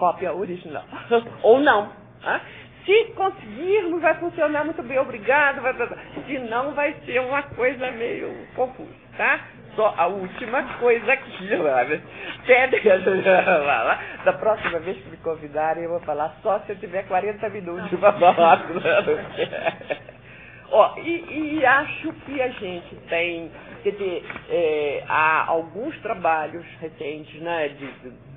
cópia original. Ou não. Se conseguirmos, vai funcionar muito bem, obrigado. Se não, vai ser uma coisa meio confusa, tá? Só a última coisa aqui, da próxima vez que me convidarem, eu vou falar só se eu tiver 40 minutos para falar. E acho que a gente tem, quer dizer, há alguns trabalhos recentes, né,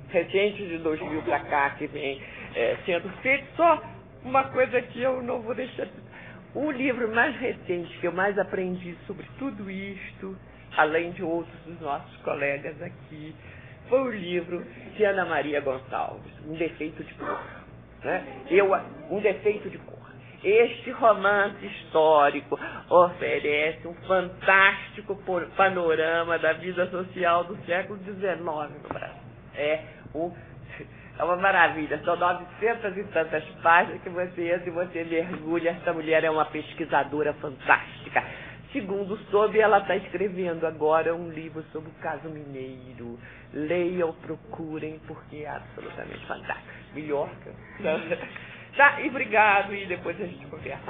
recentes de 2000 para cá, que vem sendo feito. Só uma coisa que eu não vou deixar. O livro mais recente que eu mais aprendi sobre tudo isto, além de outros dos nossos colegas aqui, foi o livro de Ana Maria Gonçalves, Um Defeito de Cor. Né? Um Defeito de Cor. Este romance histórico oferece um fantástico panorama da vida social do século XIX no Brasil. É uma maravilha, são 900 e tantas páginas que você entra e você mergulha. Essa mulher é uma pesquisadora fantástica. Segundo soube, ela está escrevendo agora um livro sobre o caso mineiro. Leiam, procurem, porque é absolutamente fantástico. Melhor que... Tá, e obrigado, e depois a gente conversa.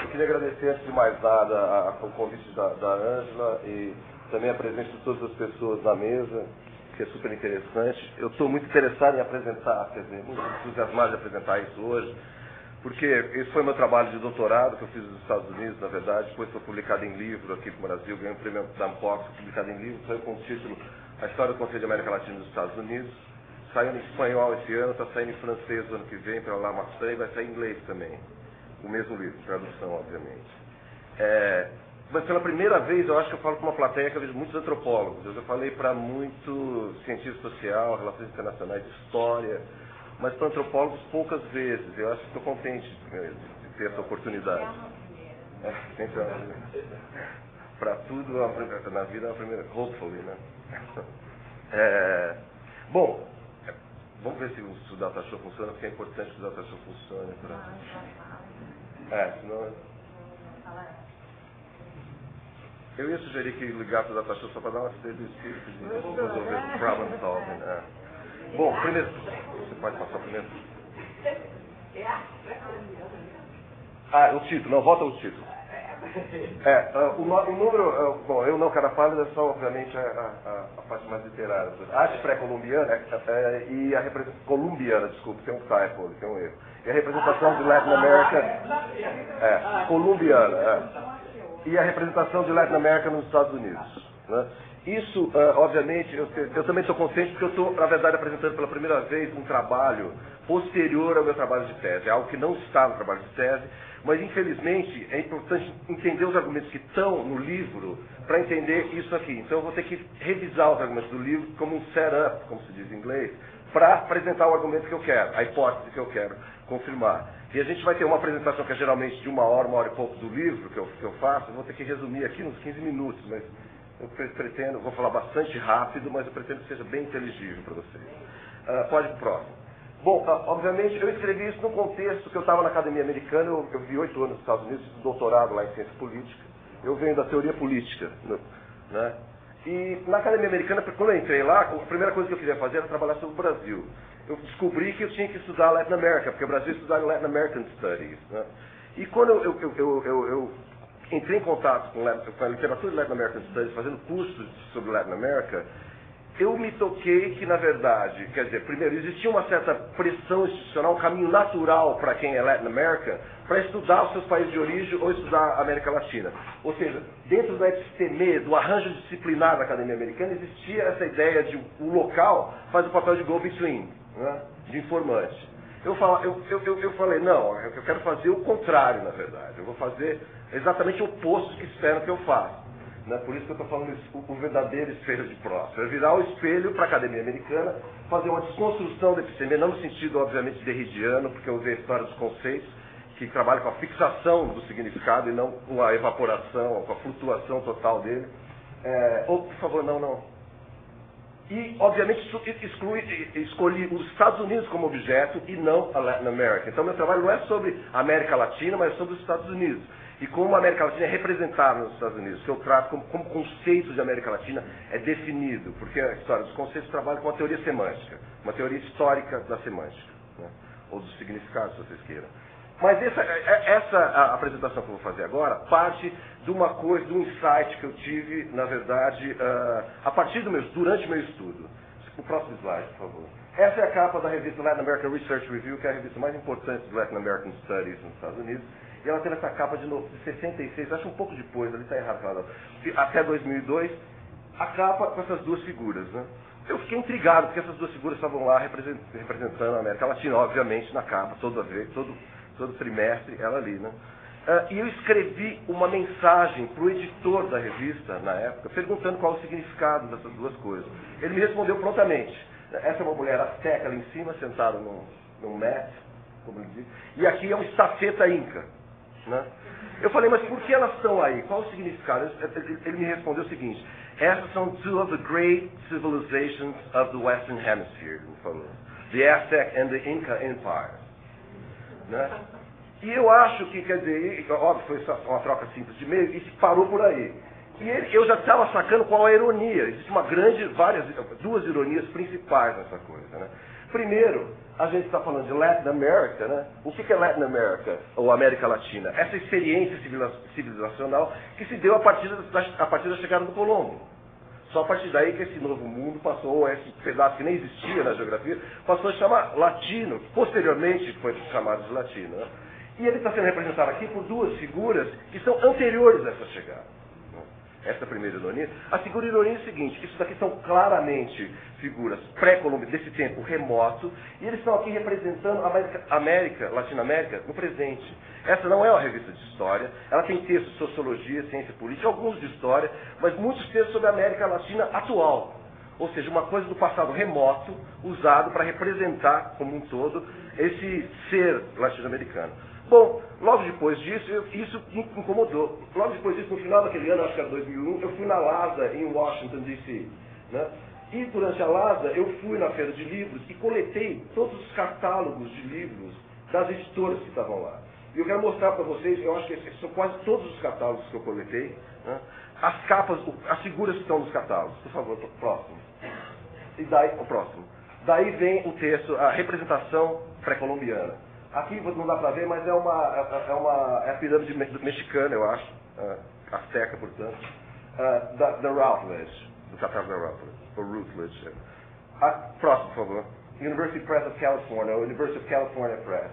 Eu queria agradecer, antes de mais nada, o convite da Ângela e também a presença de todas as pessoas na mesa, que é super interessante. Eu estou muito interessado em apresentar, quer dizer, muito entusiasmado de apresentar isso hoje, porque esse foi meu trabalho de doutorado, que eu fiz nos Estados Unidos, na verdade. Depois foi publicado em livro aqui no Brasil, ganhei um prêmio da Ampox, publicado em livro, saiu com o título A História do Conselho de América Latina dos Estados Unidos. Saiu em espanhol esse ano, está saindo em francês o ano que vem, pela La Marseille, e vai sair em inglês também. O mesmo livro, tradução, obviamente. Mas pela primeira vez, eu acho que eu falo com uma plateia que eu vejo muitos antropólogos. Eu já falei para muito cientista social, relações internacionais, história, mas para antropólogos poucas vezes. Eu acho que estou contente de ter essa oportunidade. Sempre para tudo na vida é a primeira, hopefully, né? Bom, vamos ver se o data show funciona, porque é importante que o data show funcione. Senão... Eu ia sugerir que ligasse o data show só para dar uma assistência do espírito de resolver o problem solving. Bom, primeiro, você pode passar primeiro? O título, não, volta o título. O número, bom, eu não quero falar, é só, obviamente, a parte mais literária. A arte pré-colombiana e a representação colombiana, desculpa, tem um typo, tem um erro. E a representação de Latin America, colombiana, e a representação de Latin America nos Estados Unidos. Né? Isso, obviamente, eu também estou contente porque eu estou, na verdade, apresentando pela primeira vez um trabalho posterior ao meu trabalho de tese. É algo que não está no trabalho de tese, mas, infelizmente, é importante entender os argumentos que estão no livro para entender isso aqui. Então, eu vou ter que revisar os argumentos do livro como um setup, como se diz em inglês, para apresentar o argumento que eu quero, a hipótese que eu quero confirmar. E a gente vai ter uma apresentação que é geralmente de uma hora e pouco do livro que eu faço. Eu vou ter que resumir aqui nos 15 minutos, mas eu pretendo, vou falar bastante rápido, mas eu pretendo que seja bem inteligível para vocês. Pode ir para o próximo. Bom, obviamente eu escrevi isso num contexto que eu estava na academia americana, eu vivi 8 anos nos Estados Unidos, fiz doutorado lá em ciência política. Eu venho da teoria política, né? E na academia americana, quando eu entrei lá, a primeira coisa que eu queria fazer era trabalhar sobre o Brasil. Eu descobri que eu tinha que estudar Latin America, porque o Brasil estudava Latin American Studies. Né? E quando eu entrei em contato com a literatura de Latin American Studies, fazendo cursos sobre Latin America, eu me toquei que, na verdade, quer dizer, primeiro, existia uma certa pressão institucional, um caminho natural para quem é Latin America, para estudar os seus países de origem ou estudar a América Latina. Ou seja, dentro da episteme, do arranjo disciplinar da academia americana, existia essa ideia de um local faz o papel de go-between, né, de informante. Eu falei, não, eu quero fazer o contrário, na verdade. Eu vou fazer exatamente o oposto que esperam que eu faça. Né? Por isso que eu estou falando isso, o verdadeiro espelho de Proust. É virar o espelho para a academia americana, fazer uma desconstrução da episteme, não no sentido, obviamente, derridiano, porque eu usei a história dos conceitos, que trabalha com a fixação do significado e não com a evaporação, com a flutuação total dele. Por favor, não. E, obviamente, escolhi os Estados Unidos como objeto e não a Latin America. Então, meu trabalho não é sobre a América Latina, mas é sobre os Estados Unidos. e como a América Latina é representada nos Estados Unidos, que eu trato como conceito de América Latina é definido, porque a história dos conceitos trabalha com a teoria semântica, uma teoria histórica da semântica, né? Ou dos significados, se vocês queiram. Mas essa apresentação que eu vou fazer agora parte de uma coisa, de um insight que eu tive, na verdade, a partir durante o meu estudo. O próximo slide, por favor. Essa é a capa da revista Latin American Research Review, que é a revista mais importante de Latin American Studies nos Estados Unidos. E ela teve essa capa de 66, acho um pouco depois, ali está errado, até 2002, a capa com essas duas figuras, né? Eu fiquei intrigado, porque essas duas figuras estavam lá representando a América Latina, obviamente, na capa, todo trimestre, ela ali, né? E eu escrevi uma mensagem para o editor da revista, na época, perguntando qual o significado dessas duas coisas. Ele me respondeu prontamente. Essa é uma mulher azteca ali em cima, sentada num mat, como ele diz, e aqui é um estafeta inca, né? Eu falei, mas por que elas estão aí? Qual o significado? Ele me respondeu o seguinte: essas são two of the great civilizations of the Western Hemisphere, ele falou. The Aztec and the Inca Empires. Né? E eu acho que, quer dizer, óbvio, foi só uma troca simples de e-mail, e parou por aí. E eu já estava sacando qual a ironia. Existe duas ironias principais nessa coisa, né? Primeiro, a gente está falando de Latin America, né? O que é Latin America, ou América Latina? Essa experiência civilizacional que se deu a partir da chegada do Colombo. Só a partir daí que esse novo mundo passou, esse pedaço que nem existia na geografia, passou a se chamar latino, posteriormente foi chamado de latino, né? E ele está sendo representado aqui por duas figuras que são anteriores a essa chegada. Essa é a primeira ironia. A segunda ironia é o seguinte: isso daqui são claramente figuras pré-colombianas, desse tempo remoto, e eles estão aqui representando a Latinoamérica, no presente. Essa não é uma revista de história, ela tem textos de sociologia, ciência política, alguns de história, mas muitos textos sobre a América Latina atual. Ou seja, uma coisa do passado remoto, usado para representar, como um todo, esse ser latino-americano. Bom, logo depois disso, isso me incomodou. Logo depois disso, no final daquele ano, acho que era 2001, eu fui na LASA, em Washington, D.C., né? E durante a LASA, eu fui na feira de livros e coletei todos os catálogos de livros das editoras que estavam lá. E eu quero mostrar para vocês, eu acho que esses são quase todos os catálogos que eu coletei, né? As capas, as figuras que estão nos catálogos. Por favor, próximo. E daí, o próximo. Daí vem o texto, a representação pré-colombiana. Aqui não dá para ver, mas é a pirâmide mexicana, eu acho, azteca, portanto, da Routledge, do catálogo da Routledge, ou Routledge. Próximo, por favor. University Press of California, ou University of California Press.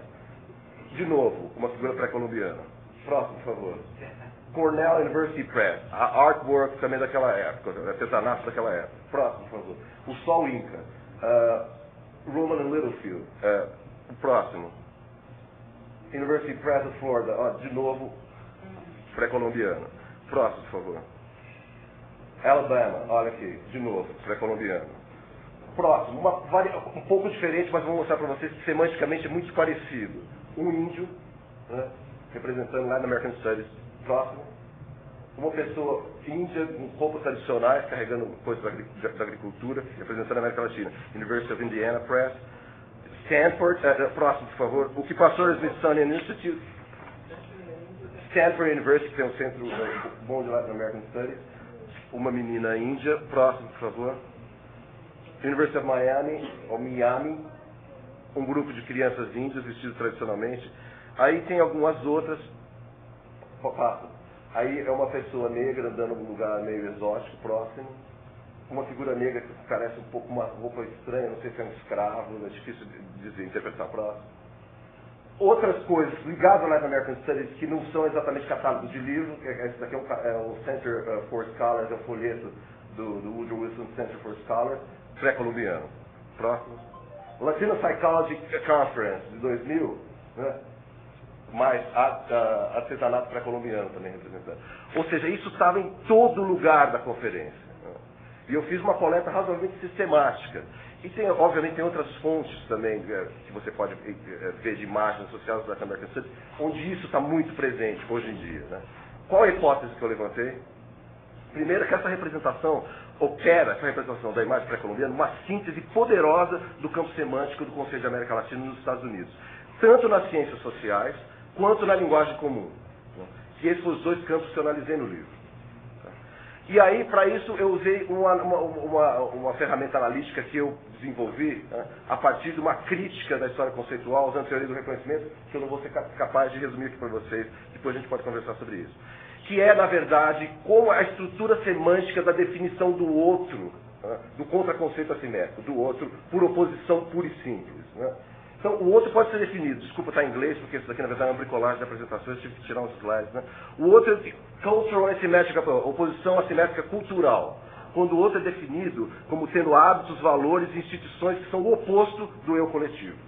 De novo, uma figura pré-colombiana. Próximo, por favor. Cornell University Press, a artwork também daquela época, artesanato daquela época. Próximo, por favor. O Sol Inca, Roman and Littlefield. O próximo. University Press of Florida, de novo, pré-colombiano. Próximo, por favor. Alabama, olha aqui, de novo, pré-colombiano. Próximo, um pouco diferente, mas vou mostrar para vocês que semanticamente é muito parecido. Um índio, né, representando Latin American Studies. Próximo. Uma pessoa índia com roupas tradicionais, carregando coisas da agricultura, representando a América Latina. University of Indiana Press. Stanford, próximo, por favor. O que passou no Smithsonian Institute. Stanford University, que tem um centro bom de Latin American Studies. Uma menina índia. Próximo, por favor. University of Miami, ou Miami. Um grupo de crianças índias vestidas tradicionalmente. Aí tem algumas outras. Aí é uma pessoa negra andando num lugar meio exótico, próximo. Uma figura negra que parece um pouco uma roupa estranha, não sei se é um escravo, é difícil de interpretar próximo. Outras coisas ligadas ao Latin American Studies que não são exatamente catálogos de livro, esse daqui é o Center for Scholars, é o folheto do Woodrow Wilson Center for Scholars, pré-colombiano. Próximo. Latino Psychology Conference, de 2000, né? Mais artesanato pré-colombiano também representando. Ou seja, isso estava em todo lugar da conferência. E eu fiz uma coleta razoavelmente sistemática. E obviamente tem outras fontes também que você pode ver de imagens associadas ao Latin American Studies, onde isso está muito presente hoje em dia, né? Qual a hipótese que eu levantei? Primeiro, que essa representação opera, essa representação da imagem pré-colombiana, uma síntese poderosa do campo semântico do Conselho de América Latina nos Estados Unidos. Tanto nas ciências sociais, quanto na linguagem comum. E esses foram os dois campos que eu analisei no livro. E aí, para isso, eu usei uma ferramenta analítica que eu desenvolvi a partir de uma crítica da história conceitual, usando a teoria do reconhecimento, que eu não vou ser capaz de resumir aqui para vocês, depois a gente pode conversar sobre isso. Que é, na verdade, como a estrutura semântica da definição do outro, do contraconceito assimétrico, do outro, por oposição pura e simples. Então, o outro pode ser definido, desculpa estar em inglês, porque isso daqui, na verdade, é uma bricolagem de apresentações, tive que tirar uns slides. O outro é cultural assimétrica, oposição assimétrica cultural, quando o outro é definido como tendo hábitos, valores e instituições que são o oposto do eu coletivo.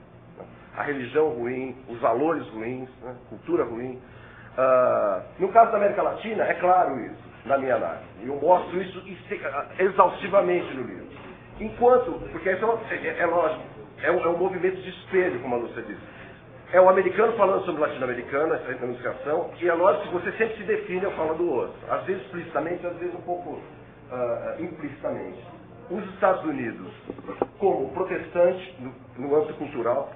A religião ruim, os valores ruins, cultura ruim. No caso da América Latina, é claro isso, na minha análise. E eu mostro isso exaustivamente no livro. Enquanto, porque isso é lógico, é um movimento de espelho, como a Lúcia disse. É o americano falando sobre o latino-americano, essa enunciação, e é lógico que você sempre se define ao falar do outro. Às vezes explicitamente, às vezes um pouco implicitamente. Os Estados Unidos, como protestante, no âmbito cultural,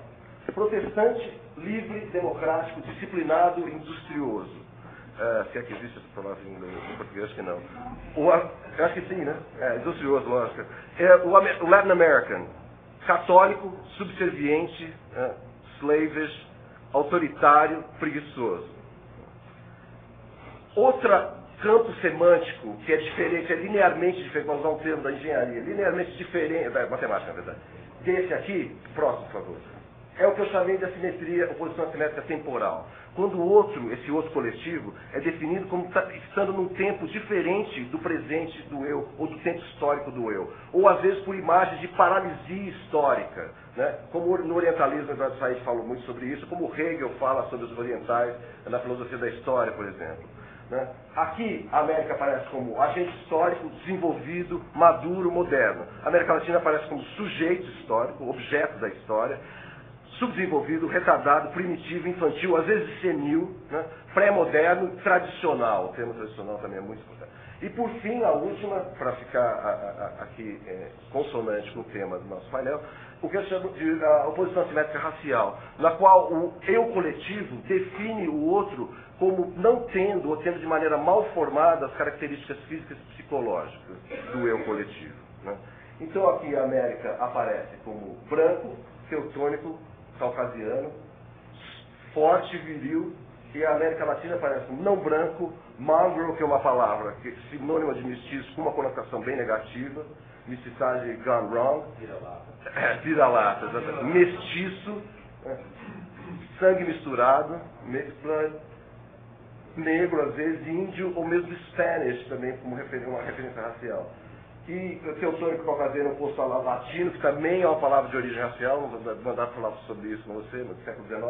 protestante, livre, democrático, disciplinado, industrioso. Se é que existe essa palavra em português, acho que não. Eu acho que sim, né? Industrioso, lógico. O Latin American, católico, subserviente, slavish, autoritário, preguiçoso. Outro campo semântico que é diferente, que é linearmente diferente, vamos usar um termo da engenharia, linearmente diferente, da matemática, na verdade, desse aqui, próximo, por favor, é o que eu chamei de assimetria, oposição assimétrica temporal. Quando o outro, esse outro coletivo, é definido como estando num tempo diferente do presente do eu, ou do tempo histórico do eu. Ou às vezes por imagens de paralisia histórica, como no orientalismo, o Eduardo Said falou muito sobre isso, como Hegel fala sobre os orientais na filosofia da história, por exemplo. Aqui a América aparece como agente histórico, desenvolvido, maduro, moderno. A América Latina aparece como sujeito histórico, objeto da história, subdesenvolvido, retardado, primitivo, infantil, às vezes senil, pré-moderno, tradicional. O termo tradicional também é muito importante. E por fim, a última, para ficar aqui consonante com o tema do nosso painel, o que eu chamo de oposição assimétrica racial, na qual o eu coletivo define o outro como não tendo ou tendo de maneira mal formada as características físicas e psicológicas do eu coletivo. Então aqui a América aparece como branco, teutônico, caucasiano, forte, viril, e a América Latina aparece como não branco, mongrel, que é uma palavra que é sinônima de mestiço com uma conotação bem negativa, mestiçagem gone wrong, vira-lata, exatamente, mestiço, sangue misturado, mixed blood, negro às vezes, índio, ou mesmo Spanish também, como uma referência racial. E teutônico caucasiano oposto ao latino, que também é uma palavra de origem racial, não vou mandar falar sobre isso com você, no século XIX,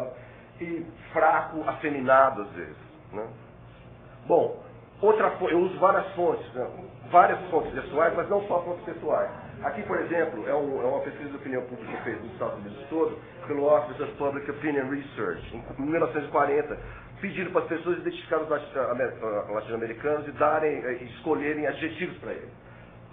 e fraco, afeminado às vezes. Bom, eu uso várias fontes textuais, mas não só fontes textuais. Aqui, por exemplo, é uma pesquisa de opinião pública feita nos Estados Unidos todo, pelo Office of Public Opinion Research, em 1940, pedindo para as pessoas identificarem os latino-americanos e escolherem adjetivos para eles.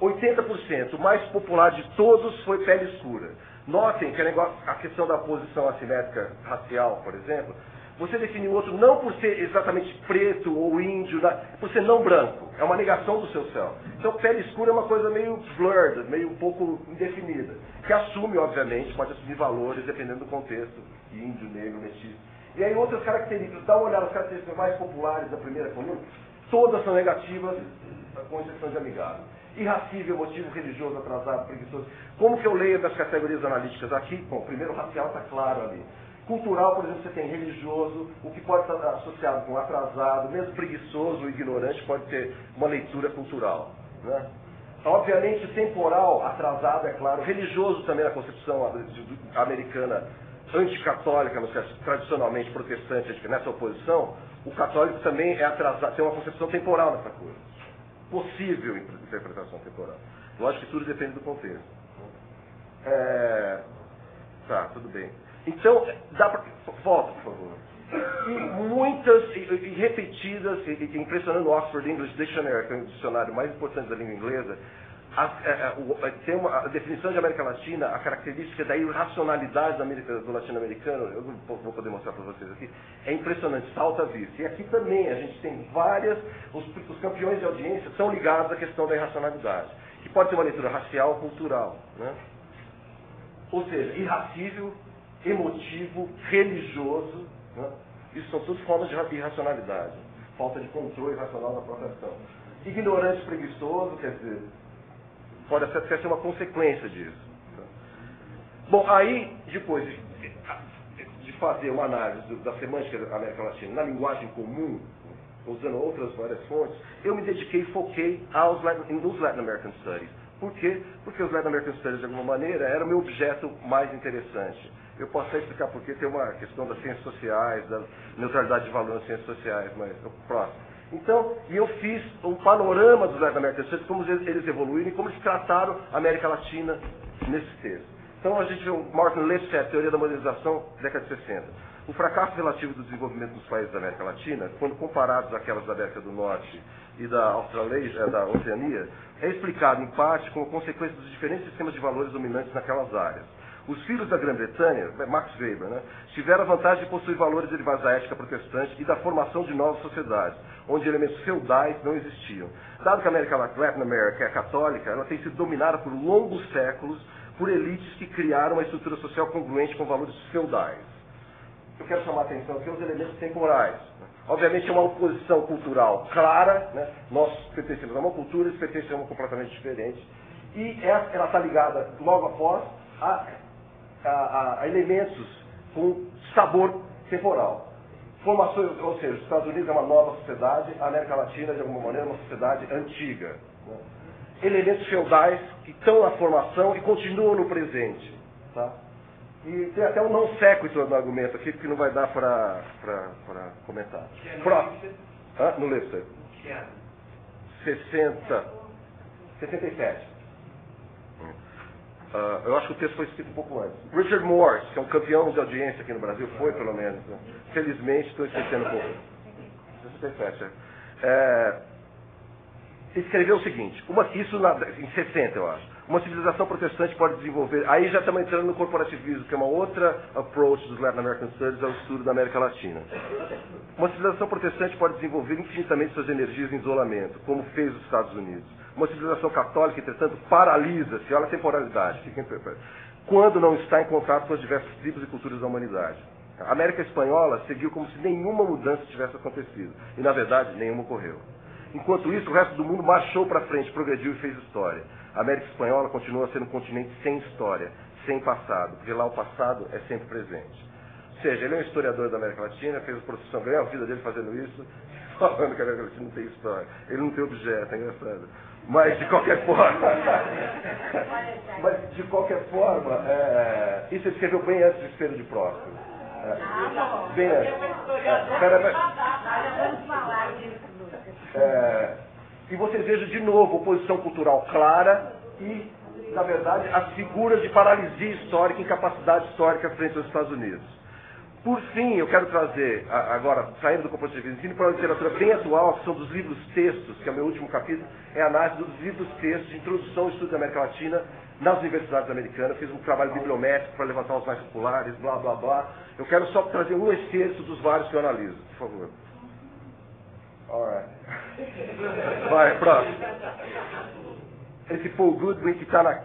80%, o mais popular de todos foi pele escura. Notem que a questão da posição assimétrica racial, por exemplo, você define o outro não por ser exatamente preto ou índio, por ser não branco. É uma negação do seu céu. Então, pele escura é uma coisa meio blurred, meio um pouco indefinida, que assume, obviamente, pode assumir valores dependendo do contexto, índio, negro, mestiço. E aí outras características, dá uma olhada nas características mais populares da primeira coluna, todas são negativas, com exceção de amigável. Irracível, emotivo, religioso, atrasado, preguiçoso. Como que eu leio das categorias analíticas aqui? Bom, primeiro racial está claro ali. Cultural, por exemplo, você tem religioso, o que pode estar associado com atrasado, mesmo preguiçoso ou ignorante pode ter uma leitura cultural. Obviamente, temporal, atrasado, é claro. Religioso também na concepção americana anticatólica, tradicionalmente protestante, nessa oposição, o católico também é atrasado, tem uma concepção temporal nessa coisa. Possível interpretação temporal. Lógico que tudo depende do contexto. Tá, tudo bem. Então, dá para... Volta, por favor. E muitas, e repetidas, e impressionando o Oxford English Dictionary, que é o dicionário mais importante da língua inglesa, tem a definição de América Latina, a característica da irracionalidade do latino-americano, eu não vou poder mostrar para vocês aqui, é impressionante, salta à vista. E aqui também a gente tem os campeões de audiência são ligados à questão da irracionalidade, que pode ter uma leitura racial ou cultural, né? Ou seja, irracível, emotivo, religioso, né? Isso são tudo formas de irracionalidade, falta de controle racional da própria ação. Ignorante, preguiçoso, quer dizer, pode até ser uma consequência disso. Bom, aí, depois de fazer uma análise da semântica da América Latina na linguagem comum, usando outras várias fontes, eu me dediquei e foquei nos Latin American Studies. Por quê? Porque os Latin American Studies, de alguma maneira, era o meu objeto mais interessante. Eu posso até explicar por que tem uma questão das ciências sociais, da neutralidade de valor nas ciências sociais, mas próximo. Então, eu fiz um panorama dos Latin American Studies, como eles evoluíram e como eles trataram a América Latina nesses textos. Então, a gente vê o Martin Lipset, Teoria da Modernização, década de 60. O fracasso relativo do desenvolvimento dos países da América Latina, quando comparados àquelas da América do Norte e da Oceania, é explicado, em parte, como consequência dos diferentes sistemas de valores dominantes naquelas áreas. Os filhos da Grã-Bretanha, Max Weber, né, tiveram a vantagem de possuir valores derivados da ética protestante e da formação de novas sociedades, onde elementos feudais não existiam. Dado que a Latin America é católica, ela tem sido dominada por longos séculos por elites que criaram uma estrutura social congruente com valores feudais. Eu quero chamar a atenção aqui aos elementos temporais. Obviamente é uma oposição cultural clara, né? Nós pertencemos a uma cultura, eles pertencem a uma completamente diferente. E ela está ligada logo após a elementos com sabor temporal. Formações, ou seja, os Estados Unidos é uma nova sociedade, a América Latina, de alguma maneira, é uma sociedade antiga. Né? Elementos feudais que estão na formação e continuam no presente. Tá? E tem até um não sequitur no argumento aqui, que não vai dar para comentar. Próximo. No Lipset. 67. Eu acho que o texto foi escrito um pouco antes. Richard Morse, que é um campeão de audiência aqui no Brasil, foi pelo menos. Né? Felizmente, estou esquecendo um pouco. 67. Escreveu o seguinte, isso em 60, eu acho. Uma civilização protestante pode desenvolver... Aí já estamos entrando no corporativismo, que é uma outra approach dos Latin American Studies ao estudo da América Latina. Uma civilização protestante pode desenvolver infinitamente suas energias em isolamento, como fez os Estados Unidos. Uma civilização católica, entretanto, paralisa-se, olha a temporalidade, quando não está em contato com as diversas tribos e culturas da humanidade. A América Espanhola seguiu como se nenhuma mudança tivesse acontecido. E, na verdade, nenhuma ocorreu. Enquanto isso, o resto do mundo marchou para frente, progrediu e fez história. A América Espanhola continua sendo um continente sem história, sem passado, porque lá o passado é sempre presente. Ou seja, ele é um historiador da América Latina, fez a profissão, ganhou a vida dele fazendo isso, falando que a América Latina não tem história. Ele não tem objeto, é engraçado. Mas, de qualquer forma, isso ele escreveu bem antes do Espelho de Próspero. Bem antes. E vocês vejam de novo oposição cultural clara e, na verdade, as figuras de paralisia histórica e incapacidade histórica frente aos Estados Unidos. Por fim, eu quero trazer, agora, saindo do corporativismo, vindo para uma literatura bem atual, que são dos livros-textos, que é o meu último capítulo, é a análise dos livros-textos de introdução ao estudo da América Latina nas universidades americanas. Fiz um trabalho bibliométrico para levantar os mais populares, blá, blá, blá. Eu quero só trazer um excerto dos vários que eu analiso, por favor. Alright. Vai, próximo. Esse Paul Goodwin, que está na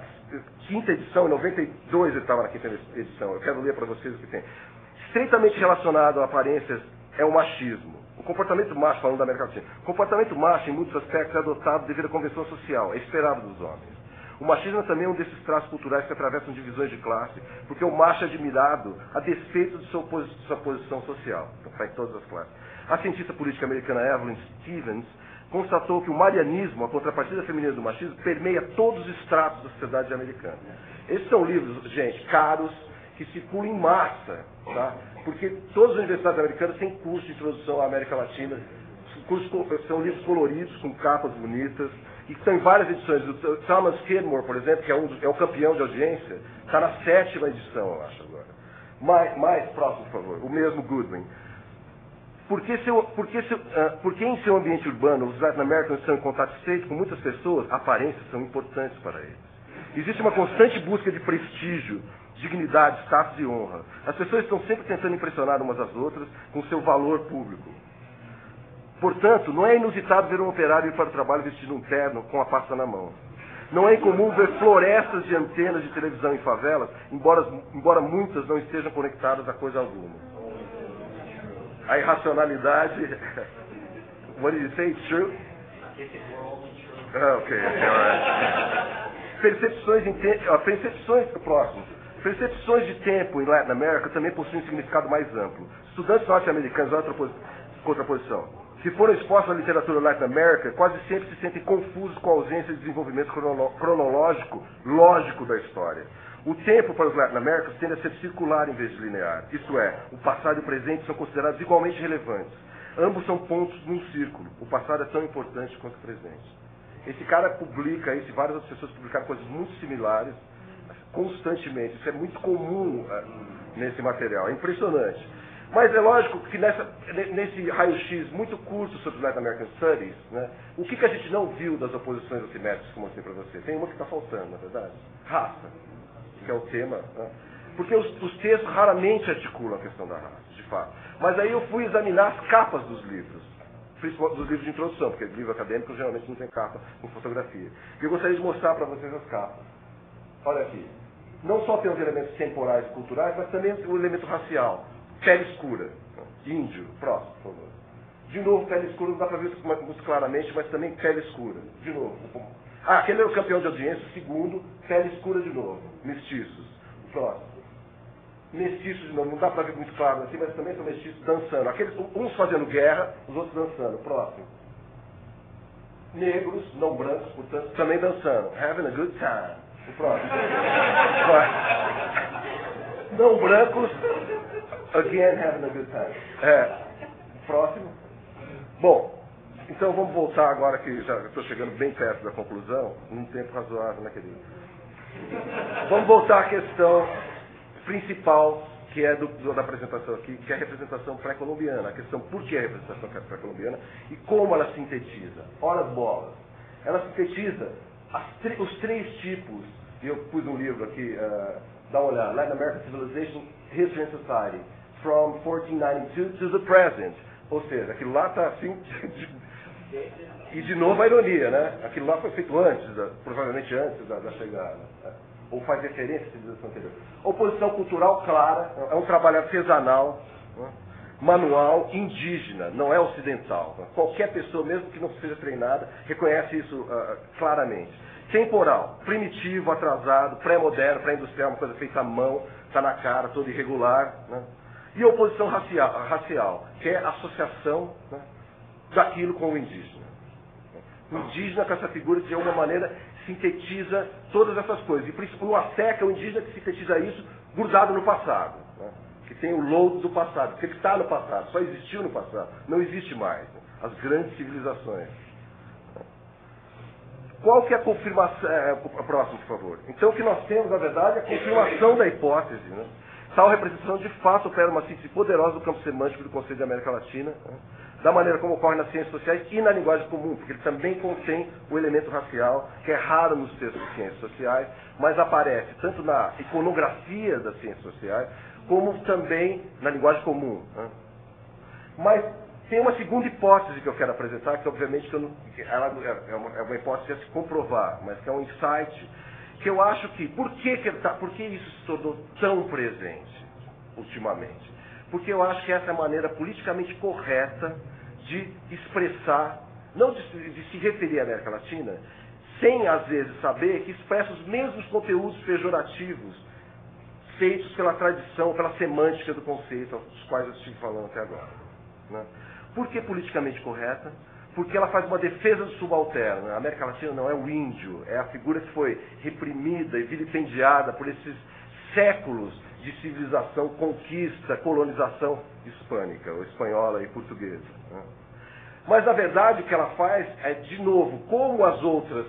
quinta edição, em 92 ele estava na quinta edição. Eu quero ler para vocês o que tem. Estreitamente relacionado a aparências é o machismo. O comportamento macho, falando da América Latina, o comportamento macho, em muitos aspectos, é adotado devido à convenção social, é esperado dos homens. O machismo é também um desses traços culturais que atravessam divisões de classe, porque o macho é admirado a despeito de sua posição social. Então, está em todas as classes. A cientista política americana Evelyn Stevens constatou que o marianismo, a contrapartida feminina do machismo, permeia todos os estratos da sociedade americana. Esses são livros, gente, caros, que circulam em massa, tá? Porque todas as universidades americanas têm curso de introdução à América Latina, são livros coloridos, com capas bonitas, e estão em várias edições. O Thomas Skidmore, por exemplo, que é o campeão de audiência, está na 7ª edição, eu acho, agora. Mais próximo, por favor. O mesmo Goodwin. Porque em seu ambiente urbano, os Latin Americans estão em contato estreito com muitas pessoas, aparências são importantes para eles. Existe uma constante busca de prestígio, dignidade, status e honra. As pessoas estão sempre tentando impressionar umas às outras com seu valor público. Portanto, não é inusitado ver um operário ir para o trabalho vestindo um terno com a pasta na mão. Não é incomum ver florestas de antenas de televisão em favelas, embora muitas não estejam conectadas a coisa alguma. A irracionalidade... What did you say? It's true? Okay, alright. Percepções de tempo em Latin America também possuem um significado mais amplo. Estudantes norte-americanos, outra contraposição, se forem expostos à literatura Latin America, quase sempre se sentem confusos com a ausência de desenvolvimento cronológico, lógico da história. O tempo para os Latin Americans tende a ser circular em vez de linear. Isto é, o passado e o presente são considerados igualmente relevantes. Ambos são pontos num círculo. O passado é tão importante quanto o presente. Esse cara publica isso, várias outras pessoas publicaram coisas muito similares, constantemente. Isso é muito comum nesse material. É impressionante. Mas é lógico que nesse raio-x muito curto sobre os Latin American Studies, né, o que a gente não viu das oposições assimétricas, como eu mostrei para você? Tem uma que está faltando, na verdade. Raça, que é o tema. Né? Porque os textos raramente articulam a questão da raça, de fato. Mas aí eu fui examinar as capas dos livros. Principalmente dos livros de introdução, porque livro acadêmico geralmente não tem capa com fotografia. E eu gostaria de mostrar para vocês as capas. Olha aqui. Não só tem os elementos temporais e culturais, mas também o elemento racial. Pele escura. Índio. Próximo, por favor. De novo, pele escura, não dá para ver muito claramente, mas também pele escura. De novo. Aquele é o campeão de audiência. Segundo, pele escura de novo. Mestiços. Próximo. Mestiços de novo. Não dá para ver muito claro assim, mas também são mestiços dançando. Uns fazendo guerra, os outros dançando. Próximo. Negros, não brancos, portanto, também dançando. Having a good time. O próximo. Não brancos, again having a good time. Próximo. Bom, então vamos voltar agora que já estou chegando bem perto da conclusão, num tempo razoável, né, querido? Vamos voltar à questão principal, que é da apresentação aqui, que é a representação pré-colombiana. A questão por que a representação pré-colombiana e como ela sintetiza. Ora as bolas. Ela sintetiza os três tipos, e eu pus um livro aqui, dá uma olhada, Latin American Civilization, History and Society, from 1492 to the present. Ou seja, aquilo lá está assim... E de novo a ironia, né? Aquilo lá foi feito antes, provavelmente antes da chegada. Né? Ou faz referência à civilização anterior. Oposição cultural clara, é um trabalho artesanal, né? Manual, indígena, não é ocidental. Né? Qualquer pessoa, mesmo que não seja treinada, reconhece isso claramente. Temporal, primitivo, atrasado, pré-moderno, pré-industrial, uma coisa feita à mão, está na cara, todo irregular. Né? E oposição racial, que é a associação, né, daquilo com o indígena. O indígena, com essa figura, de alguma maneira, sintetiza todas essas coisas. E, por isso, o Azteca é o indígena que sintetiza isso grudado no passado. Né? Que tem o lodo do passado, porque ele está no passado, só existiu no passado, não existe mais. Né? As grandes civilizações. Qual que é a confirmação? Próximo, por favor. Então, o que nós temos, na verdade, é a confirmação da hipótese. Né? Tal representação, de fato, opera uma síntese poderosa do campo semântico do conceito da América Latina, né? Da maneira como ocorre nas ciências sociais e na linguagem comum, porque ele também contém o elemento racial, que é raro nos textos de ciências sociais, mas aparece tanto na iconografia das ciências sociais, como também na linguagem comum. Né? Mas tem uma segunda hipótese que eu quero apresentar, que obviamente ela é uma hipótese a se comprovar, mas que é um insight, que eu acho que, por que isso se tornou tão presente ultimamente? Porque eu acho que essa é a maneira politicamente correta de expressar, não de se referir à América Latina, sem às vezes saber que expressa os mesmos conteúdos pejorativos feitos pela tradição, pela semântica do conceito, dos quais eu estive falando até agora. Né? Por que politicamente correta? Porque ela faz uma defesa do subalterno. A América Latina não é o índio, é a figura que foi reprimida e vilipendiada por esses séculos de civilização, conquista, colonização hispânica, ou espanhola e portuguesa. Né? Mas, na verdade, o que ela faz é, de novo, como os outros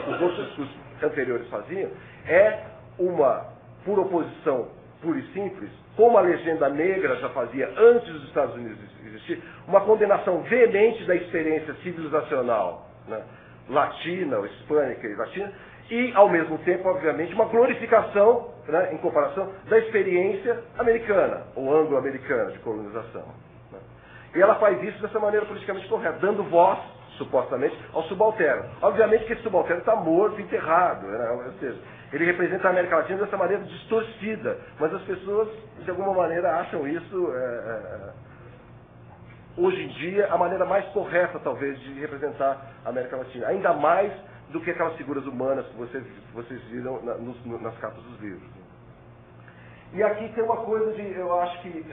discursos anteriores faziam, é uma, por oposição pura e simples, como a legenda negra já fazia antes dos Estados Unidos existir, uma condenação veemente da experiência civilizacional, né, latina, ou hispânica e latina, e, ao mesmo tempo, obviamente, uma glorificação, né, em comparação, da experiência americana, ou anglo-americana, de colonização. Né. E ela faz isso dessa maneira politicamente correta, dando voz, supostamente, ao subalterno. Obviamente que esse subalterno está morto, enterrado, né, ou seja, ele representa a América Latina dessa maneira distorcida, mas as pessoas, de alguma maneira, acham isso, hoje em dia, a maneira mais correta, talvez, de representar a América Latina. Ainda mais do que aquelas figuras humanas que vocês viram nas capas dos livros. E aqui tem uma coisa de, eu acho que,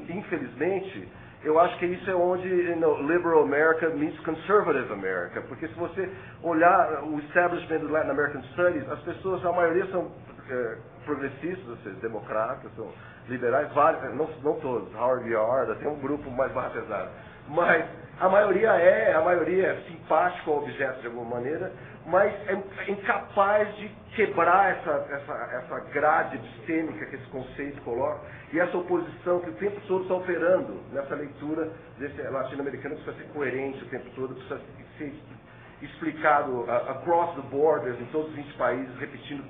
infelizmente, eu acho que isso é onde Liberal America meets Conservative America, porque se você olhar o establishment do Latin American Studies, as pessoas, a maioria são progressistas, ou seja, democratas, são liberais, vários, não todos, Howard Yarda, tem um grupo mais barra pesada, mas a maioria é simpático ao objeto de alguma maneira, mas é incapaz de quebrar essa grade epistêmica que esse conceito coloca, e essa oposição que o tempo todo está operando nessa leitura desse latino-americano, precisa ser coerente o tempo todo, precisa ser explicado across the borders, em todos os 20 países, repetindo,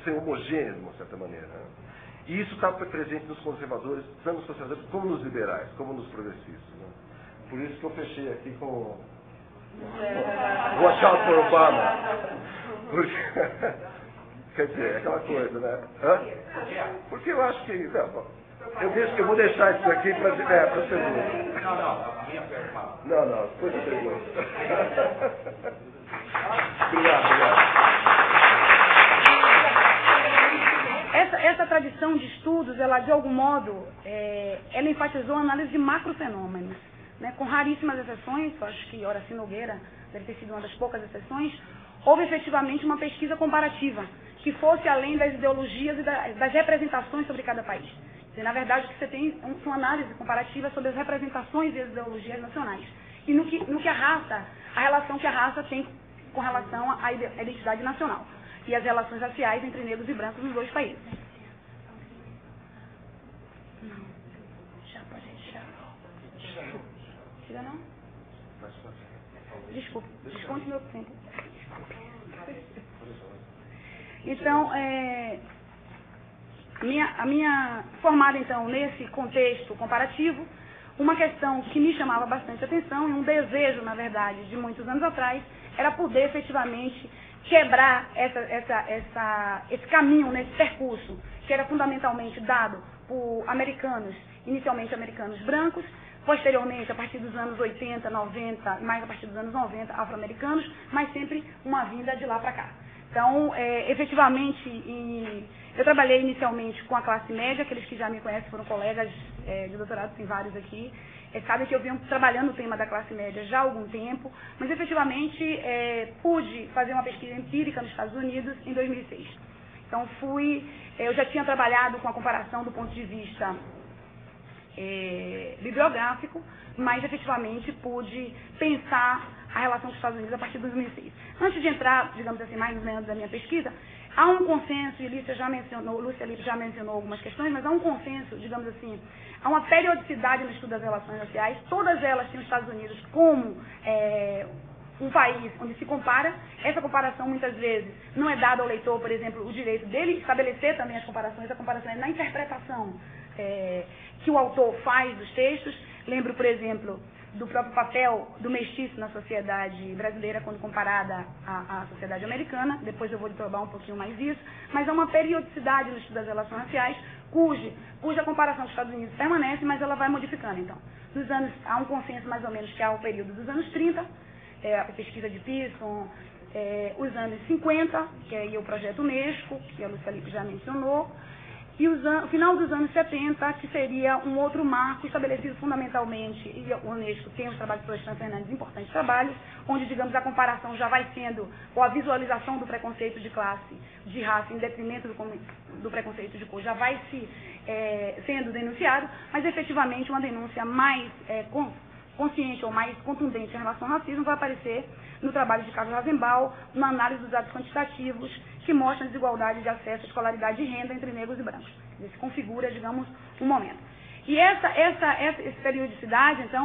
ser homogêneo de uma certa maneira. Né? E isso está presente nos conservadores, tanto nos conservadores como nos liberais, como nos progressistas. Né? Por isso que eu fechei aqui com Watch Out for Obama. Porque, quer dizer, é aquela coisa, né? Hã? Porque eu acho que... eu vou deixar isso aqui para as perguntas. Não, a minha pergunta. Não, depois eu pergunto. Obrigado. Essa tradição de estudos, ela de algum modo, ela enfatizou a análise de macrofenômenos, né? Com raríssimas exceções, eu acho que Horaci Nogueira deve ter sido uma das poucas exceções, houve efetivamente uma pesquisa comparativa, que fosse além das ideologias e das representações sobre cada país. E, na verdade, o que você tem é uma análise comparativa sobre as representações e as ideologias nacionais. E no que a relação que a raça tem com relação à identidade nacional. E as relações raciais entre negros e brancos nos dois países. Não. Já pode retirar. Chega não? Desculpe. Desconte meu tempo. Então, a minha formada, então, nesse contexto comparativo, uma questão que me chamava bastante atenção e um desejo, na verdade, de muitos anos atrás, era poder efetivamente quebrar esse caminho, nesse percurso, que era fundamentalmente dado por americanos, inicialmente americanos brancos, posteriormente, a partir dos anos 80, 90, e mais a partir dos anos 90, afro-americanos, mas sempre uma vinda de lá para cá. Então, efetivamente, eu trabalhei inicialmente com a classe média, aqueles que já me conhecem foram colegas de doutorado, tem vários aqui, sabem que eu venho trabalhando o tema da classe média já há algum tempo, mas efetivamente pude fazer uma pesquisa empírica nos Estados Unidos em 2006. Então, eu já tinha trabalhado com a comparação do ponto de vista bibliográfico, mas efetivamente pude pensar a relação com os Estados Unidos a partir de 2006. Antes de entrar, digamos assim, mais nos meandros da minha pesquisa, há um consenso, e Lúcia Lippe já mencionou algumas questões, mas há um consenso, digamos assim, há uma periodicidade no estudo das relações raciais, todas elas têm os Estados Unidos como um país onde se compara. Essa comparação, muitas vezes, não é dada ao leitor, por exemplo, o direito dele estabelecer também as comparações, a comparação é na interpretação que o autor faz dos textos. Lembro, por exemplo, do próprio papel do mestiço na sociedade brasileira quando comparada à sociedade americana. Depois eu vou detalhar um pouquinho mais isso. Mas há uma periodicidade no estudo das relações raciais cuja comparação dos Estados Unidos permanece, mas ela vai modificando. Então, há um consenso mais ou menos que é o período dos anos 30, a pesquisa de Pearson, os anos 50, que é aí o projeto Unesco, que a Lúcia Lippe já mencionou, e o final dos anos 70, que seria um outro marco estabelecido fundamentalmente, e o Unesco tem os trabalhos de Florestan Fernandes, importantes trabalhos, onde, digamos, a comparação já vai sendo, ou a visualização do preconceito de classe, de raça, em detrimento do preconceito de cor, já vai sendo denunciado, mas efetivamente uma denúncia mais consciente ou mais contundente em relação ao racismo vai aparecer no trabalho de Carlos Rasenbaum, na análise dos dados quantitativos, que mostram a desigualdade de acesso à escolaridade e renda entre negros e brancos. Isso configura, digamos, um momento. E essa periodicidade, então,